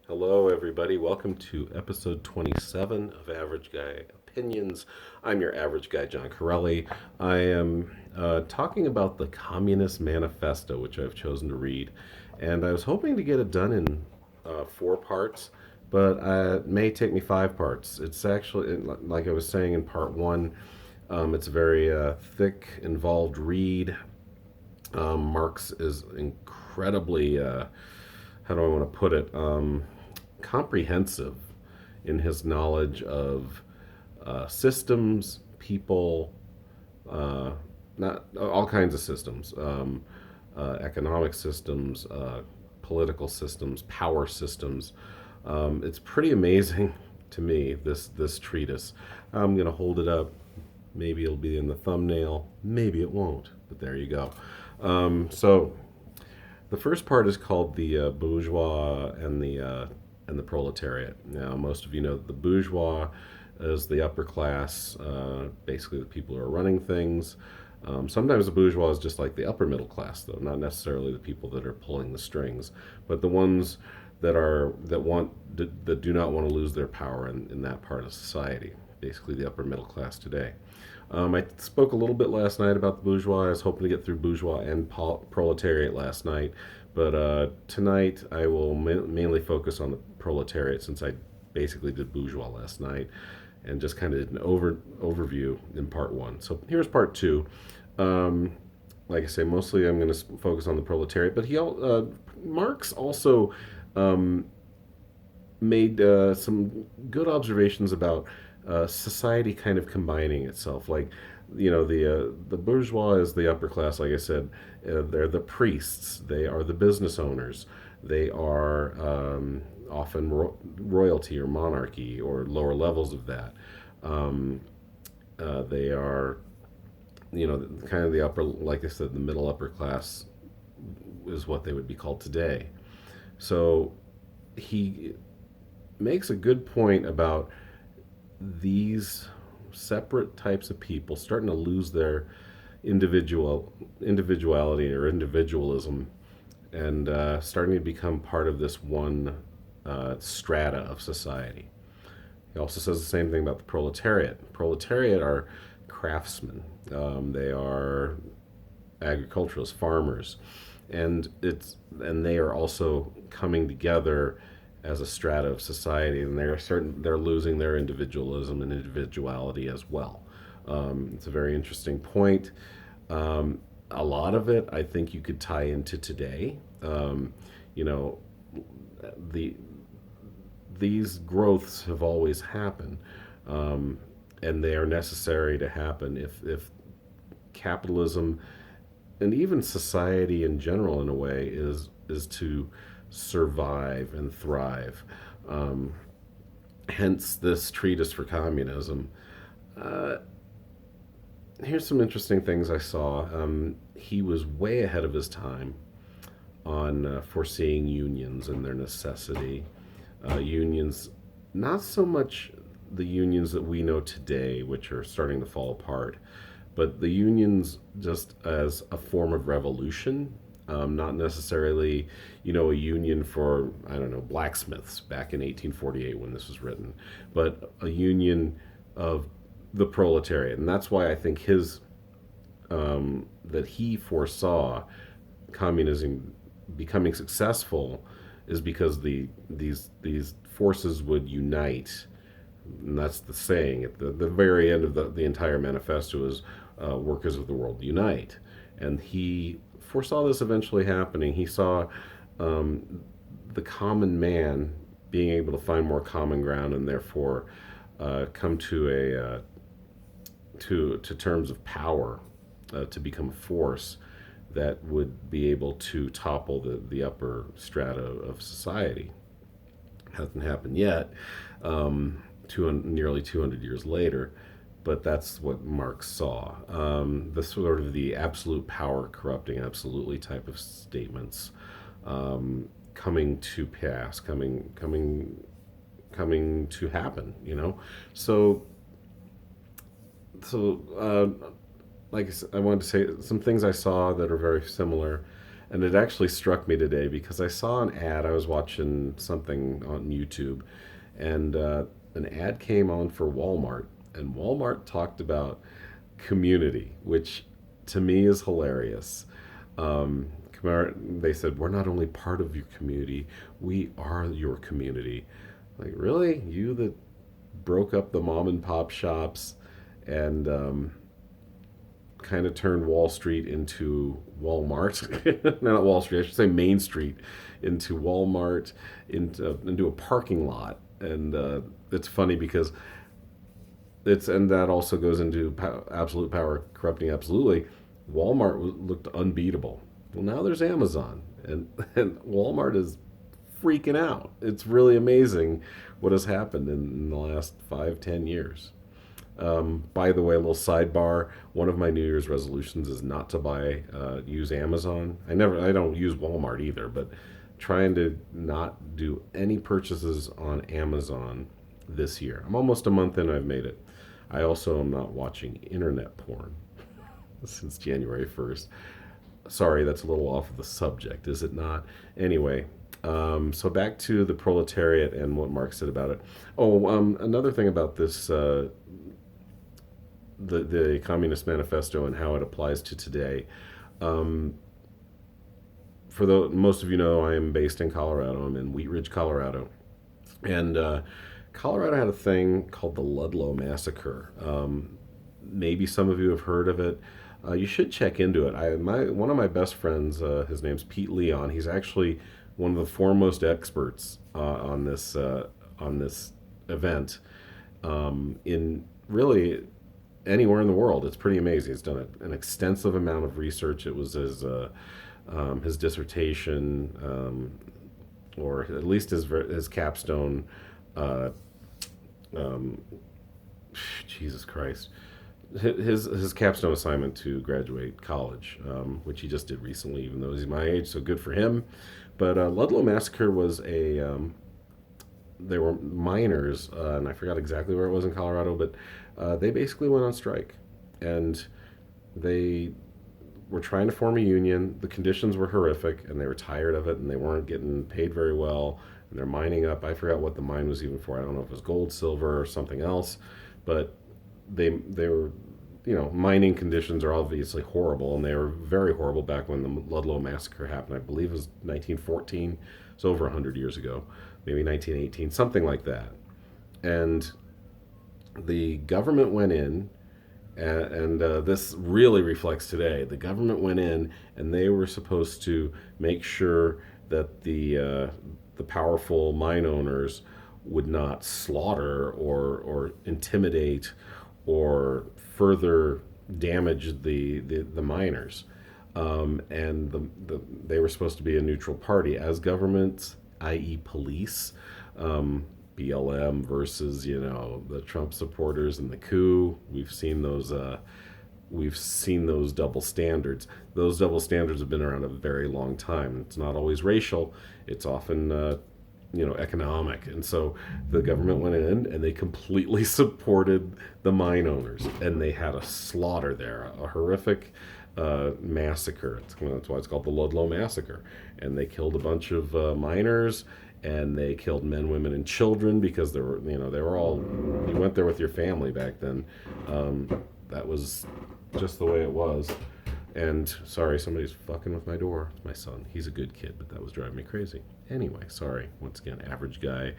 Hello, everybody. Welcome to episode 27 of Average Guy Opinions. I'm your average guy, John Corelli. I am talking about the Communist Manifesto, which I've chosen to read. And I was hoping to get it done in four parts, but it may take me five parts. It's actually, like I was saying in part one, it's a very thick, involved read. Marx is incredibly, how do I want to put it? Comprehensive in his knowledge of systems, people, uh, not all kinds of systems, economic systems, political systems, power systems. It's pretty amazing to me. This treatise. I'm gonna hold it up. Maybe it'll be in the thumbnail. Maybe it won't. But there you go. So the first part is called the bourgeois and the proletariat. Now, most of you know that the bourgeois is the upper class, basically the people who are running things. Sometimes the bourgeois is just like the upper middle class, though, not necessarily the people that are pulling the strings, but the ones that do not want to lose their power in that part of society. Basically, the upper middle class today. I spoke a little bit last night about the bourgeois. I was hoping to get through bourgeois and proletariat last night, but tonight I will mainly focus on the proletariat since I basically did bourgeois last night and just kind of did an overview in part one. So here's part two. Um, like I say, mostly I'm going to focus on the proletariat, but Marx also um, made some good observations about society kind of combining itself. Like, the bourgeois is the upper class. Like I said, they're the priests. They are the business owners. They are often royalty or monarchy or lower levels of that. Um, they are, kind of the upper, like I said, the middle upper class is what they would be called today. So he makes a good point about these separate types of people starting to lose their individuality or individualism and starting to become part of this one strata of society. He also says the same thing about the proletariat. Proletariat are craftsmen. They are agriculturalists, farmers, and they are also coming together as a strata of society, and they're losing their individualism and individuality as well. It's a very interesting point. A lot of it, I think, you could tie into today. You know, the these growths have always happened, and they are necessary to happen if capitalism and even society in general, in a way, is to survive and thrive. Um, Hence, this treatise for communism. Uh, Here's some interesting things I saw. He was way ahead of his time on foreseeing unions and their necessity. Unions, not so much the unions that we know today, which are starting to fall apart, but the unions just as a form of revolution, not necessarily, a union for, I don't know, blacksmiths back in 1848 when this was written, but a union of the proletariat. And that's why I think that he foresaw communism becoming successful is because these forces would unite, and that's the saying at the very end of the entire manifesto is workers of the world unite. And he foresaw this eventually happening. He saw the common man being able to find more common ground and therefore come to to terms of power, to become a force that would be able to topple the upper strata of society. Hasn't happened yet, nearly 200 years later, but that's what Marx saw. The sort of the absolute power corrupting absolutely type of statements coming to pass, coming to happen. So so like I wanted to say some things I saw that are very similar. And it actually struck me today because I saw an ad. I was watching something on YouTube, and an ad came on for Walmart, and Walmart talked about community, which to me is hilarious. They said, "We're not only part of your community, we are your community." Like, really? You that broke up the mom and pop shops and kind of turned Wall Street into Walmart. No, not Wall Street, I should say Main Street into Walmart, into a parking lot. And it's funny because and that also goes into absolute power corrupting absolutely. Walmart looked unbeatable. Well, now there's Amazon, and Walmart is freaking out. It's really amazing what has happened in the last 5, 10 years. By the way, a little sidebar: one of my New Year's resolutions is not to use Amazon. I don't use Walmart either, but trying to not do any purchases on Amazon this year. I'm almost a month in. I've made it. I also am not watching internet porn since January 1st. Sorry, that's a little off of the subject, is it not? Anyway, so back to the proletariat and what Marx said about it. Oh, another thing about this, the Communist Manifesto and how it applies to today. Um, most of you know, I am based in Colorado. I'm in Wheat Ridge, Colorado, and Colorado had a thing called the Ludlow Massacre. Maybe some of you have heard of it. You should check into it. One of my best friends, his name's Pete Leon. He's actually one of the foremost experts on this event in really anywhere in the world. It's pretty amazing. He's done an extensive amount of research. It was his dissertation, or at least his capstone. Uh, um, Jesus Christ. His capstone assignment to graduate college, which he just did recently, even though he's my age, so good for him. But Ludlow Massacre was they were miners, and I forgot exactly where it was in Colorado, but they basically went on strike, and they were trying to form a union. The conditions were horrific, and they were tired of it, and they weren't getting paid very well, and they're mining up. I forgot what the mine was even for. I don't know if it was gold, silver, or something else, but they were, mining conditions are obviously horrible, and they were very horrible back when the Ludlow Massacre happened. I believe it was 1914, so over 100 years ago, maybe 1918, something like that. And the government went in, and this really reflects today. The government went in, and they were supposed to make sure that the powerful mine owners would not slaughter or intimidate or further damage the miners. And they were supposed to be a neutral party as governments, i.e., police. BLM versus the Trump supporters and the coup. We've seen those. We've seen those double standards. Those double standards have been around a very long time. It's not always racial. It's often economic. And so the government went in and they completely supported the mine owners, and they had a slaughter there, a horrific massacre. That's why it's called the Ludlow Massacre. And they killed a bunch of miners, and they killed men, women, and children because they were all. You went there with your family back then. That was just the way it was. And sorry, somebody's fucking with my door. It's my son. He's a good kid, but that was driving me crazy. Anyway, sorry. Once again, average guy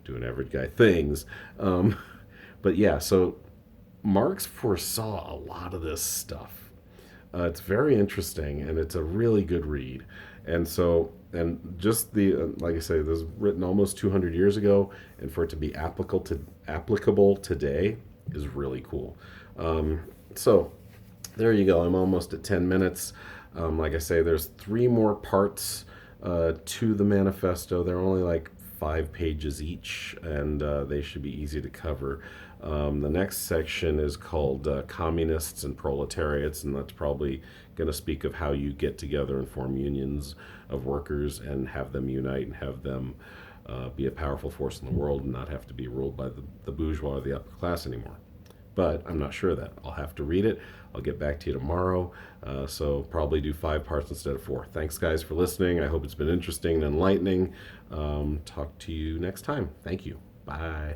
doing average guy things. But yeah, so Marx foresaw a lot of this stuff. It's very interesting, and it's a really good read. And so, and just like I say, this was written almost 200 years ago, and for it to be applicable today is really cool. So there you go. I'm almost at 10 minutes. Like I say, there's 3 more parts to the manifesto. They're only like 5 pages each, and they should be easy to cover. The next section is called Communists and Proletariats, and that's probably going to speak of how you get together and form unions of workers and have them unite and have them be a powerful force in the world and not have to be ruled by the bourgeois or the upper class anymore. but I'm not sure of that. I'll have to read it. I'll get back to you tomorrow. So probably do 5 parts instead of 4. Thanks, guys, for listening. I hope it's been interesting and enlightening. Talk to you next time. Thank you. Bye.